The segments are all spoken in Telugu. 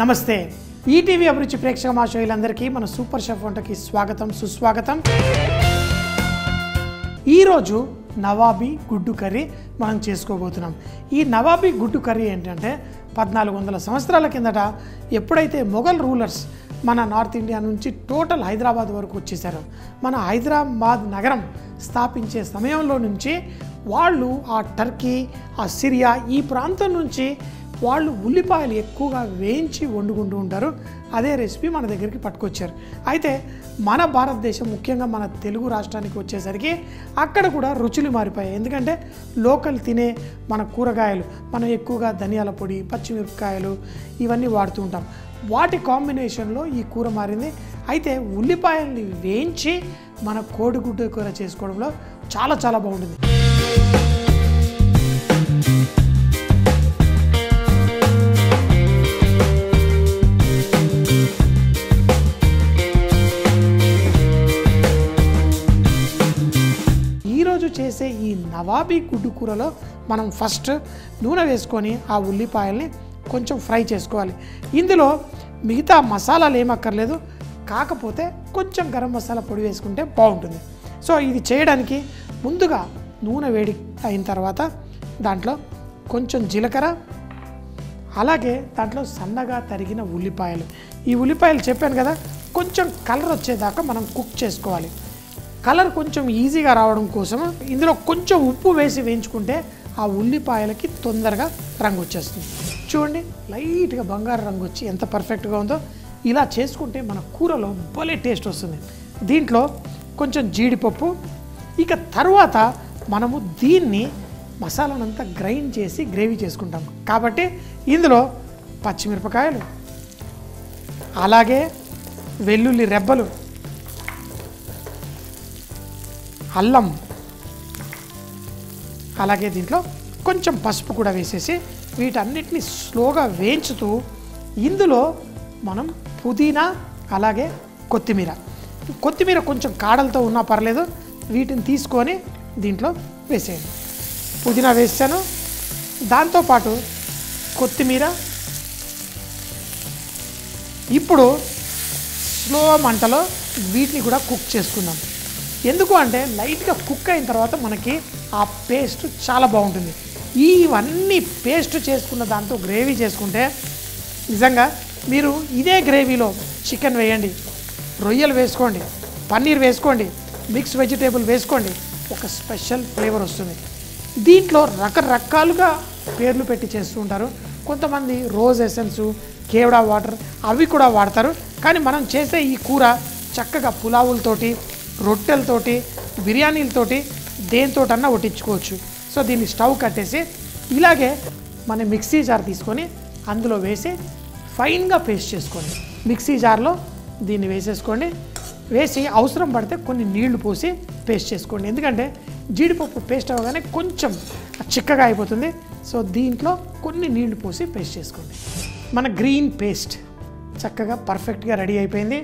నమస్తే ఈటీవీ అభిరుచి ప్రేక్షక మహాశయులందరికీ మన సూపర్ షెఫ్ వంటకి స్వాగతం సుస్వాగతం। ఈరోజు నవాబీ గుడ్డు కర్రీ మనం చేసుకోబోతున్నాం। ఈ నవాబీ గుడ్డు కర్రీ ఏంటంటే 1400 సంవత్సరాల కిందట ఎప్పుడైతే మొఘల్ రూలర్స్ మన నార్త్ ఇండియా నుంచి టోటల్ హైదరాబాద్ వరకు వచ్చేసారో మన హైదరాబాద్ నగరం స్థాపించే సమయంలో నుంచి వాళ్ళు ఆ టర్కీ ఆ సిరియా ఈ ప్రాంతం నుంచి వాళ్ళు ఉల్లిపాయలు ఎక్కువగా వేయించి వండుకుంటూ ఉంటారు। అదే రెసిపీ మన దగ్గరికి పట్టుకొచ్చారు। అయితే మన భారతదేశం ముఖ్యంగా మన తెలుగు రాష్ట్రానికి వచ్చేసరికి అక్కడ కూడా రుచులు మారిపోయాయి। ఎందుకంటే లోకల్ తినే మన కూరగాయలు మనం ఎక్కువగా ధనియాల పొడి పచ్చిమిరపకాయలు ఇవన్నీ వాడుతూ ఉంటాం। వాటి కాంబినేషన్లో ఈ కూర మారింది। అయితే ఉల్లిపాయల్ని వేయించి మన కోడిగుడ్డు కూర చేసుకోవడంలో చాలా బాగుంటుంది। చేసే ఈ నవాబీ గుడ్డు కూరలో మనం ఫస్ట్ నూనె వేసుకొని ఆ ఉల్లిపాయల్ని కొంచెం ఫ్రై చేసుకోవాలి। ఇందులో మిగతా మసాలాలు ఏమక్కర్లేదు, కాకపోతే కొంచెం గరం మసాలా పొడి వేసుకుంటే బాగుంటుంది। సో ఇది చేయడానికి ముందుగా నూనె వేడి అయిన తర్వాత దాంట్లో కొంచెం జీలకర్ర, అలాగే దాంట్లో సన్నగా తరిగిన ఉల్లిపాయలు, ఈ ఉల్లిపాయలు చెప్పాను కదా కొంచెం కలర్ వచ్చేదాకా మనం కుక్ చేసుకోవాలి। కలర్ కొంచెం ఈజీగా రావడం కోసం ఇందులో కొంచెం ఉప్పు వేసి వేయించుకుంటే ఆ ఉల్లిపాయలకి తొందరగా రంగు వచ్చేస్తుంది। చూడండి లైట్గా బంగారు రంగు వచ్చి ఎంత పర్ఫెక్ట్గా ఉందో। ఇలా చేసుకుంటే మన కూరలో భలే టేస్ట్ వస్తుంది। దీంట్లో కొంచెం జీడిపప్పు, ఇక తర్వాత మనము దీన్ని మసాలానంతా గ్రైండ్ చేసి గ్రేవీ చేసుకుంటాం కాబట్టి ఇందులో పచ్చిమిరపకాయలు, అలాగే వెల్లుల్లి రెబ్బలు, అల్లం, అలాగే దీంట్లో కొంచెం పసుపు కూడా వేసేసి వీటన్నిటిని స్లోగా వేయించుతూ ఇందులో మనం పుదీనా అలాగే కొత్తిమీర కొంచెం కాడలతో ఉన్నా పర్లేదు, వీటిని తీసుకొని దీంట్లో వేసేయండి। పుదీనా వేసాను, దాంతోపాటు కొత్తిమీర ఇప్పుడు స్లో మంటలో వీటిని కూడా కుక్ చేసుకుందాం। ఎందుకు అంటే లైట్గా కుక్ అయిన తర్వాత మనకి ఆ పేస్ట్ చాలా బాగుంటుంది। ఇవన్నీ పేస్ట్ చేసుకున్న దాంతో గ్రేవీ చేసుకుంటే నిజంగా మీరు ఇదే గ్రేవీలో చికెన్ వేయండి, రొయ్యలు వేసుకోండి, పన్నీర్ వేసుకోండి, మిక్స్ వెజిటేబుల్ వేసుకోండి, ఒక స్పెషల్ ఫ్లేవర్ వస్తుంది। దీంట్లో రకరకాలుగా పేర్లు పెట్టి చేస్తూ ఉంటారు। కొంతమంది రోజ్ ఎసెన్సు, కేవడా వాటర్ అవి కూడా వాడతారు। కానీ మనం చేసే ఈ కూర చక్కగా పులావులతోటి, రొట్టెలతోటి, బిర్యానీలతోటి దేనితోటన్నా వడ్డించుకోవచ్చు। సో దీన్ని స్టవ్ కట్టేసి ఇలాగే మన మిక్సీ జార్ తీసుకొని అందులో వేసి ఫైన్గా పేస్ట్ చేసుకోండి। మిక్సీ జార్లో దీన్ని వేసేసుకోండి, వేసి అవసరం పడితే కొన్ని నీళ్లు పోసి పేస్ట్ చేసుకోండి। ఎందుకంటే జీడిపప్పు పేస్ట్ అవ్వగానే కొంచెం చిక్కగా అయిపోతుంది। సో దీంట్లో కొన్ని నీళ్లు పోసి పేస్ట్ చేసుకోండి। మన గ్రీన్ పేస్ట్ చక్కగా పర్ఫెక్ట్గా రెడీ అయిపోయింది।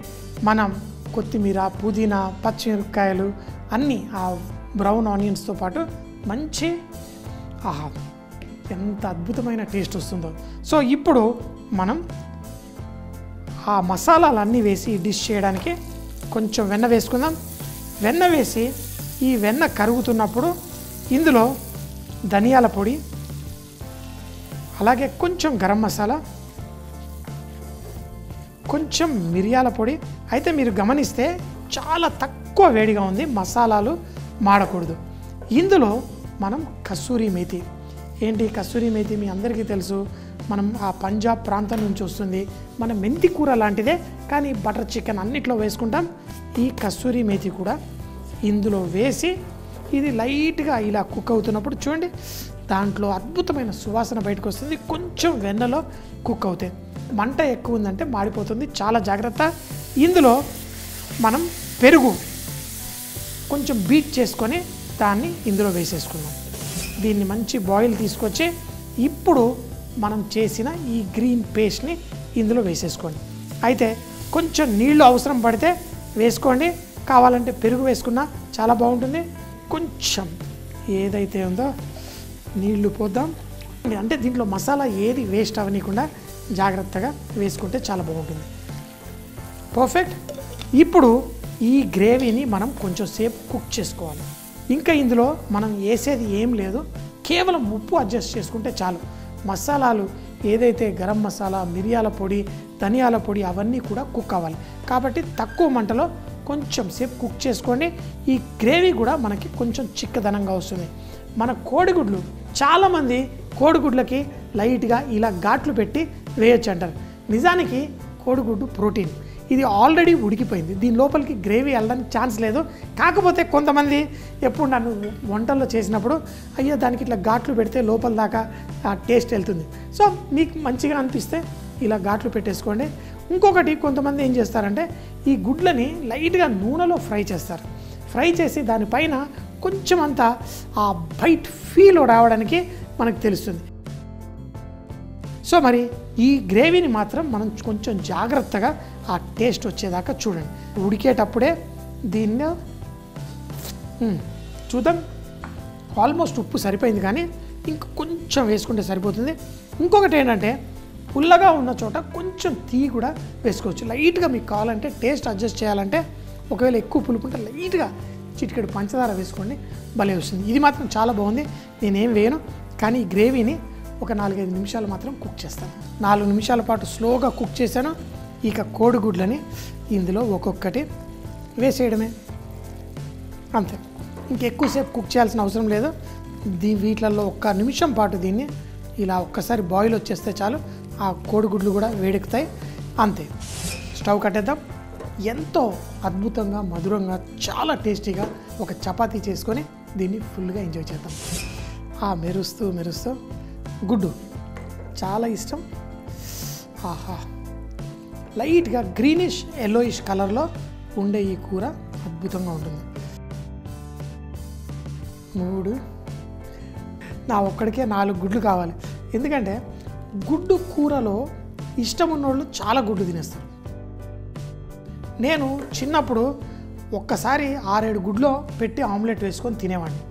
మనం కొత్తిమీర, పుదీనా, పచ్చిమిరపకాయలు అన్నీ ఆ బ్రౌన్ ఆనియన్స్తో పాటు మంచి ఎంత అద్భుతమైన టేస్ట్ వస్తుందో। సో ఇప్పుడు మనం ఆ మసాలాలన్నీ వేసి డిష్ చేయడానికి కొంచెం వెన్న వేసుకుందాం। వెన్న వేసి ఈ వెన్న కరుగుతున్నప్పుడు ఇందులో ధనియాల పొడి, అలాగే కొంచెం గరం మసాలా, కొంచెం మిరియాల పొడి। అయితే మీరు గమనిస్తే చాలా తక్కువ వేడిగా ఉంది, మసాలాలు మాడకూడదు। ఇందులో మనం కస్తూరి మేతి, ఏంటి కస్తూరి మేతి మీ అందరికీ తెలుసు, మనం ఆ పంజాబ్ ప్రాంతం నుంచి వస్తుంది, మన మెంతి కూర లాంటిదే కానీ బటర్ చికెన్ అన్నిట్లో వేసుకుంటాం। ఈ కస్తూరి మేతి కూడా ఇందులో వేసి ఇది లైట్గా ఇలా కుక్ అవుతున్నప్పుడు చూడండి దాంట్లో అద్భుతమైన సువాసన బయటకు వస్తుంది। కొంచెం వెన్నలో కుక్ అవుతాయి, మంట ఎక్కువ ఉందంటే మాడిపోతుంది, చాలా జాగ్రత్త। ఇందులో మనం పెరుగు కొంచెం బీట్ చేసుకొని దాన్ని ఇందులో వేసేసుకుందాం। దీన్ని మంచి బాయిల్ తీసుకొచ్చి ఇప్పుడు మనం చేసిన ఈ గ్రీన్ పేస్ట్ని ఇందులో వేసేసుకోండి। అయితే కొంచెం నీళ్ళు అవసరం పడితే వేసుకోండి, కావాలంటే పెరుగు వేసుకున్నా చాలా బాగుంటుంది। కొంచెం ఏదైతే ఉందో నీళ్లు పోద్దాం, అంటే దీంట్లో మసాలా ఏది వేస్ట్ అవ్వనీయకుండా జాగ్రత్తగా వేసుకుంటే చాలా బాగుంటుంది. పర్ఫెక్ట్. ఇప్పుడు ఈ గ్రేవీని మనం కొంచెం సేపు కుక్ చేసుకోవాలి. ఇంకా ఇందులో మనం వేసేది ఏం లేదు, కేవలం ఉప్పు అడ్జస్ట్ చేసుకుంటే చాలు. మసాలాలు ఏదైతే గరం మసాలా, మిరియాల పొడి, ధనియాల పొడి అవన్నీ కూడా కుక్ అవ్వాలి. కాబట్టి తక్కువ మంటలో కొంచెం సేపు కుక్ చేసుకోండి. ఈ గ్రేవీ కూడా మనకి కొంచెం చిక్కదనంగా వస్తుంది. మన కోడిగుడ్లు చాలామంది కోడిగుడ్లకి లైట్గా ఇలా ఘాట్లు పెట్టి వేయచ్చు అంటారు. నిజానికి కోడిగుడ్డు ప్రోటీన్, ఇది ఆల్రెడీ ఉడికిపోయింది, దీని లోపలికి గ్రేవీ వెళ్ళడానికి ఛాన్స్ లేదు. కాకపోతే కొంతమంది ఎప్పుడు నన్ను వంటల్లో చేసినప్పుడు అయ్యో దానికి ఇట్లా ఘాట్లు పెడితే లోపల దాకా టేస్ట్ వెళ్తుంది. సో మీకు మంచిగా అనిపిస్తే ఇలా ఘాట్లు పెట్టేసుకోండి. ఇంకొకటి కొంతమంది ఏం చేస్తారంటే ఈ గుడ్లని లైట్గా నూనెలో ఫ్రై చేస్తారు. ఫ్రై చేసి దానిపైన కొంచెం అంతా ఆ బైట్ ఫీల్ రావడానికి మనకు తెలుస్తుంది. సో మరి ఈ గ్రేవీని మాత్రం మనం కొంచెం జాగ్రత్తగా ఆ టేస్ట్ వచ్చేదాకా చూడండి. ఉడికేటప్పుడే దీన్ని చూద్దాం. ఆల్మోస్ట్ ఉప్పు సరిపోయింది, కానీ ఇంక కొంచెం వేసుకుంటే సరిపోతుంది. ఇంకొకటి ఏంటంటే పుల్లగా ఉన్న చోట కొంచెం టీ కూడా వేసుకోవచ్చు. లైట్గా మీకు కావాలంటే టేస్ట్ అడ్జస్ట్ చేయాలంటే ఒకవేళ ఎక్కువ పులుపు ఉంటే లైట్గా చిటికెడు పంచదార వేసుకోండి, భలే వస్తుంది. ఇది మాత్రం చాలా బాగుంది. నేనేం వేయను, కానీ ఈ గ్రేవీని ఒక 4-5 నిమిషాలు మాత్రం కుక్ చేస్తాను. 4 నిమిషాల పాటు స్లోగా కుక్ చేశాను. ఇక కోడిగుడ్లని ఇందులో ఒక్కొక్కటి వేసేయడమే, అంతే. ఇంకెక్కువసేపు కుక్ చేయాల్సిన అవసరం లేదు. వీటిలలో 1 నిమిషం పాటు దీన్ని ఇలా ఒక్కసారి బాయిల్ వచ్చేస్తే చాలు, ఆ కోడిగుడ్లు కూడా వేడెక్కుతాయి, అంతే. స్టవ్ కట్టేద్దాం. ఎంతో అద్భుతంగా, మధురంగా, చాలా టేస్టీగా ఒక చపాతీ చేసుకొని దీన్ని ఫుల్గా ఎంజాయ్ చేద్దాం. మెరుస్తూ మెరుస్తూ గుడ్డు చాలా ఇష్టం. ఆహా, లైట్గా గ్రీనిష్ ఎల్లోయిష్ కలర్లో ఉండే ఈ కూర అద్భుతంగా ఉంటుంది. 3 నా ఒక్కడికే 4 గుడ్లు కావాలి. ఎందుకంటే గుడ్డు కూరలో ఇష్టం ఉన్నోళ్ళు చాలా గుడ్డు తినేస్తారు. నేను చిన్నప్పుడు ఒక్కసారి 6-7 గుడ్లో పెట్టి ఆమ్లెట్ వేసుకొని తినేవాడిని.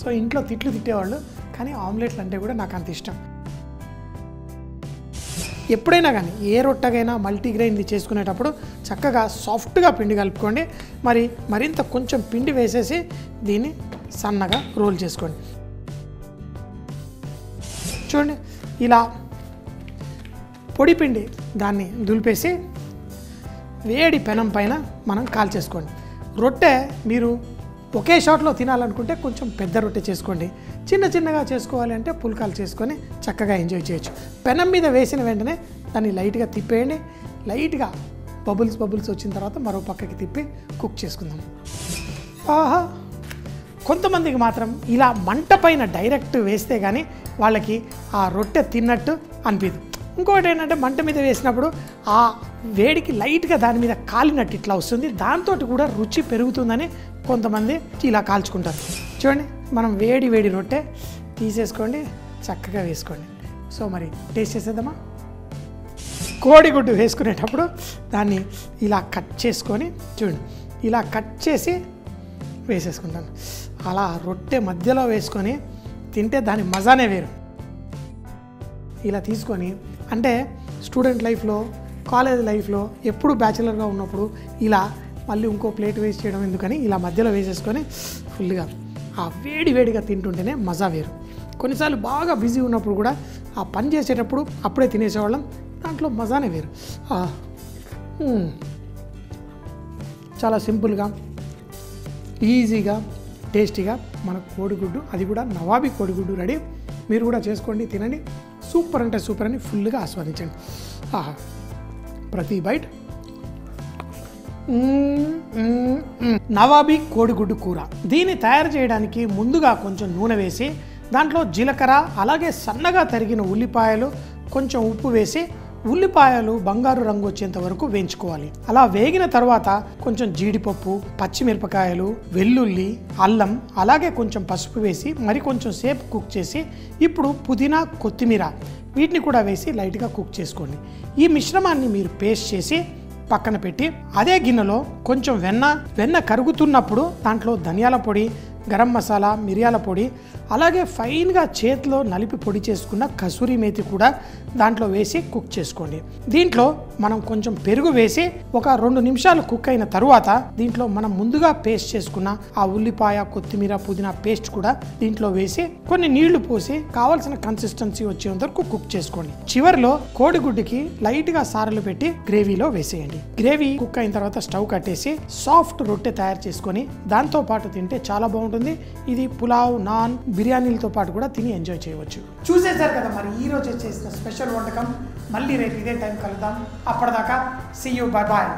సో ఇంట్లో తిట్లు తిట్టేవాళ్ళు, కానీ ఆమ్లెట్లు అంటే కూడా నాకు అంత ఇష్టం. ఎప్పుడైనా కానీ ఏ రొట్టెగైనా మల్టీగ్రెయిన్ది చేసుకునేటప్పుడు చక్కగా సాఫ్ట్గా పిండి కలుపుకోండి. మరింత కొంచెం పిండి వేసేసి దీన్ని సన్నగా రోల్ చేసుకోండి. చూడండి, ఇలా పొడి పిండి దాన్ని దులిపేసి వేడి పెనం పైన మనం కాల్చేసుకోండి. రొట్టె మీరు ఒకే షాట్లో తినాలనుకుంటే కొంచెం పెద్ద రొట్టె చేసుకోండి. చిన్నగా చేసుకోవాలి అంటే పుల్కాలు చేసుకొని చక్కగా ఎంజాయ్ చేయొచ్చు. పెనం మీద వేసిన వెంటనే దాన్ని లైట్గా తిప్పేయండి. లైట్గా బబుల్స్ వచ్చిన తర్వాత మరో పక్కకి తిప్పి కుక్ చేసుకుందాం. ఆహా, కొంతమందికి మాత్రం ఇలా మంట పైన డైరెక్ట్ వేస్తే కానీ వాళ్ళకి ఆ రొట్టె తిన్నట్టు అనిపించదు. ఇంకొకటి ఏంటంటే మంట మీద వేసినప్పుడు ఆ వేడికి లైట్గా దాని మీద కాలినట్టు ఇట్లా వస్తుంది. దాంతో కూడా రుచి పెరుగుతుందని కొంతమంది ఇలా కాల్చుకుంటారు. చూడండి, మనం వేడి రొట్టె తీసేసుకోండి, చక్కగా వేసుకోండి. సో మరి టేస్ట్ చేసేద్దామా? కోడిగుడ్డు వేసుకునేటప్పుడు దాన్ని ఇలా కట్ చేసుకొని చూడండి, ఇలా కట్ చేసి వేసేసుకుంటాను. అలా రొట్టె మధ్యలో వేసుకొని తింటే దాని మజానే వేరు. ఇలా తీసుకొని, అంటే స్టూడెంట్ లైఫ్లో, కాలేజ్ లైఫ్లో ఎప్పుడు బ్యాచిలర్గా ఉన్నప్పుడు ఇలా మళ్ళీ ఇంకో ప్లేట్ వేస్ట్ చేయడం ఎందుకని ఇలా మధ్యలో వేసేసుకొని ఫుల్గా ఆ వేడిగా తింటుంటేనే మజా వేరు. కొన్నిసార్లు బాగా బిజీ ఉన్నప్పుడు కూడా ఆ పని చేసేటప్పుడు అప్పుడే తినేసేవాళ్ళం, దాంట్లో మజానే వేరు. చాలా సింపుల్గా, ఈజీగా, టేస్టీగా మన కోడిగుడ్డు, అది కూడా నవాబీ కోడిగుడ్డు రెడీ. మీరు కూడా చేసుకోండి, తినండి. సూపర్ అంటే సూపర్ అని ఫుల్గా ఆస్వాదించండి. ప్రతి బైట్ నవాబీ కోడిగుడ్డు కూర. దీన్ని తయారు చేయడానికి ముందుగా కొంచెం నూనె వేసి దాంట్లో జీలకర్ర, అలాగే సన్నగా తరిగిన ఉల్లిపాయలు, కొంచెం ఉప్పు వేసి ఉల్లిపాయలు బంగారు రంగు వచ్చేంత వరకు వేయించుకోవాలి. అలా వేగిన తర్వాత కొంచెం జీడిపప్పు, పచ్చిమిరపకాయలు, వెల్లుల్లి, అల్లం, అలాగే కొంచెం పసుపు వేసి మరి కొంచెం సేపు కుక్ చేసి ఇప్పుడు పుదీనా, కొత్తిమీర వీటిని కూడా వేసి లైట్గా కుక్ చేసుకోండి. ఈ మిశ్రమాన్ని మీరు పేస్ట్ చేసి పక్కన పెట్టి అదే గిన్నెలో కొంచెం వెన్న కరుగుతున్నప్పుడు దాంట్లో ధనియాల పొడి, గరం మసాలా, మిరియాల పొడి, అలాగే ఫైన్గా చేతిలో నలిపి పొడి చేసుకున్న కసూరి మేతి కూడా దాంట్లో వేసి కుక్ చేసుకోండి. దీంట్లో మనం కొంచెం పెరుగు వేసి ఒక 2 నిమిషాలు కుక్ అయిన తరువాత దీంట్లో మనం ముందుగా పేస్ట్ చేసుకున్న ఆ ఉల్లిపాయ, కొత్తిమీర, పుదీనా పేస్ట్ కూడా దీంట్లో వేసి కొన్ని నీళ్లు పోసి కావాల్సిన కన్సిస్టెన్సీ వచ్చేంత వరకు కుక్ చేసుకోండి. చివరిలో కోడిగుడ్డుకి లైట్ గా సారలు పెట్టి గ్రేవీలో వేసేయండి. గ్రేవీ కుక్ అయిన తర్వాత స్టవ్ కట్టేసి సాఫ్ట్ రొట్టె తయారు చేసుకొని దాంతో పాటు తింటే చాలా బాగుంటుంది. ఇది పులావ్, నాన్, బిర్యానీలతో పాటు కూడా తిని ఎంజాయ్ చేయవచ్చు. చూసేశారు కదా మరి ఈ రోజు చేసిన స్పెషల్ వంటకం. మళ్ళీ రేపు ఇదే టైం కలుద్దాం. అప్పటిదాకా సీ యూ, బై బాయ్.